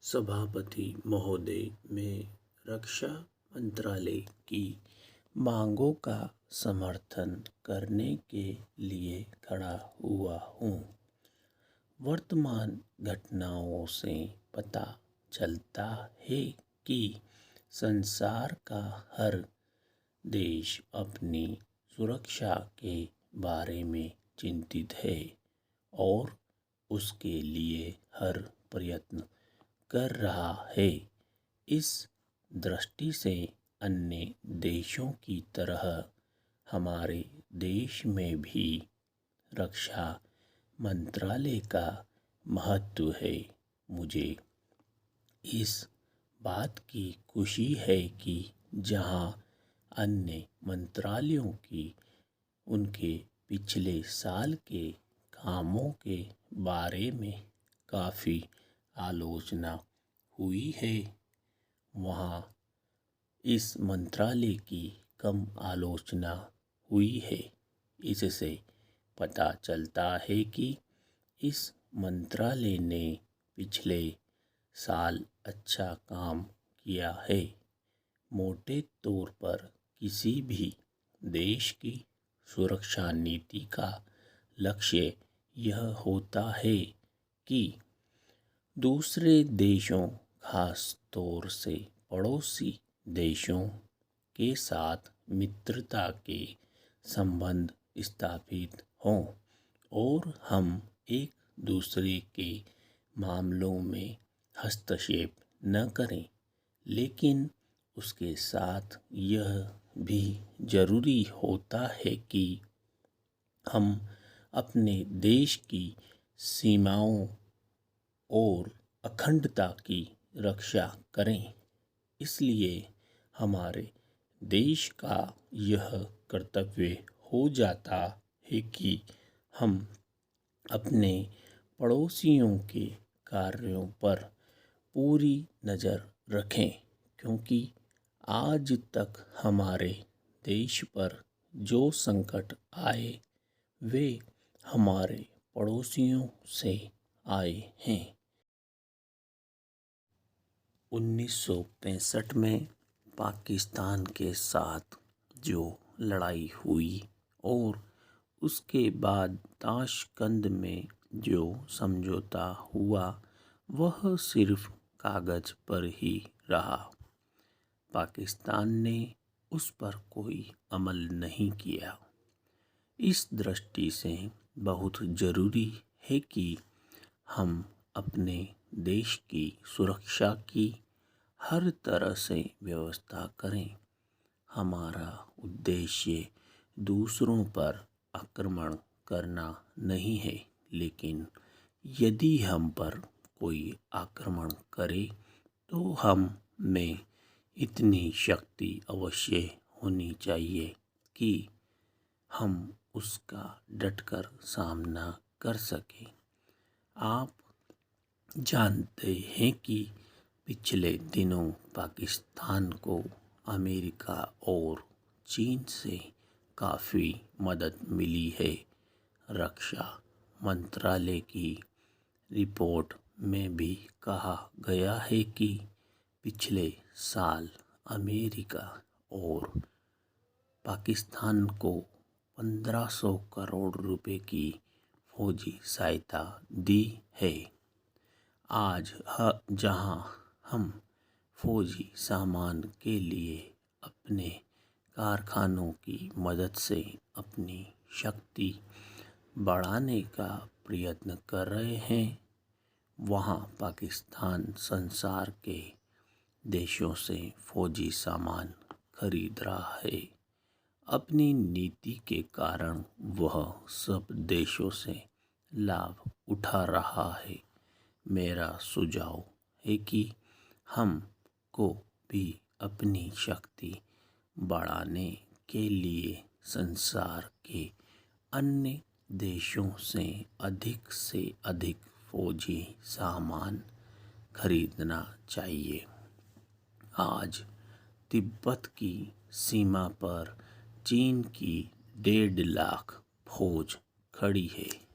सभापति महोदय, मैं रक्षा मंत्रालय की मांगों का समर्थन करने के लिए खड़ा हुआ हूँ। वर्तमान घटनाओं से पता चलता है कि संसार का हर देश अपनी सुरक्षा के बारे में चिंतित है और उसके लिए हर प्रयत्न कर रहा है। इस दृष्टि से अन्य देशों की तरह हमारे देश में भी रक्षा मंत्रालय का महत्व है। मुझे इस बात की खुशी है कि जहां अन्य मंत्रालयों की उनके पिछले साल के कामों के बारे में काफ़ी आलोचना हुई है, वहाँ इस मंत्रालय की कम आलोचना हुई है। इससे पता चलता है कि इस मंत्रालय ने पिछले साल अच्छा काम किया है। मोटे तौर पर किसी भी देश की सुरक्षा नीति का लक्ष्य यह होता है कि दूसरे देशों, खास तौर से पड़ोसी देशों के साथ मित्रता के संबंध स्थापित हों और हम एक दूसरे के मामलों में हस्तक्षेप न करें। लेकिन उसके साथ यह भी जरूरी होता है कि हम अपने देश की सीमाओं और अखंडता की रक्षा करें। इसलिए हमारे देश का यह कर्तव्य हो जाता है कि हम अपने पड़ोसियों के कार्यों पर पूरी नज़र रखें, क्योंकि आज तक हमारे देश पर जो संकट आए वे हमारे पड़ोसियों से आए हैं। 1965 में पाकिस्तान के साथ जो लड़ाई हुई और उसके बाद ताशकंद में जो समझौता हुआ वह सिर्फ कागज़ पर ही रहा। पाकिस्तान ने उस पर कोई अमल नहीं किया। इस दृष्टि से बहुत ज़रूरी है कि हम अपने देश की सुरक्षा की हर तरह से व्यवस्था करें। हमारा उद्देश्य दूसरों पर आक्रमण करना नहीं है, लेकिन यदि हम पर कोई आक्रमण करे तो हम में इतनी शक्ति अवश्य होनी चाहिए कि हम उसका डटकर सामना कर सकें। आप जानते हैं कि पिछले दिनों पाकिस्तान को अमेरिका और चीन से काफ़ी मदद मिली है। रक्षा मंत्रालय की रिपोर्ट में भी कहा गया है कि पिछले साल अमेरिका और पाकिस्तान को 1500 करोड़ रुपए की फौजी सहायता दी है। आज जहां हम फौजी सामान के लिए अपने कारखानों की मदद से अपनी शक्ति बढ़ाने का प्रयत्न कर रहे हैं, वहां पाकिस्तान संसार के देशों से फौजी सामान खरीद रहा है। अपनी नीति के कारण वह सब देशों से लाभ उठा रहा है। मेरा सुझाव है कि हम को भी अपनी शक्ति बढ़ाने के लिए संसार के अन्य देशों से अधिक फौजी सामान खरीदना चाहिए। आज तिब्बत की सीमा पर चीन की 1.5 लाख फौज खड़ी है।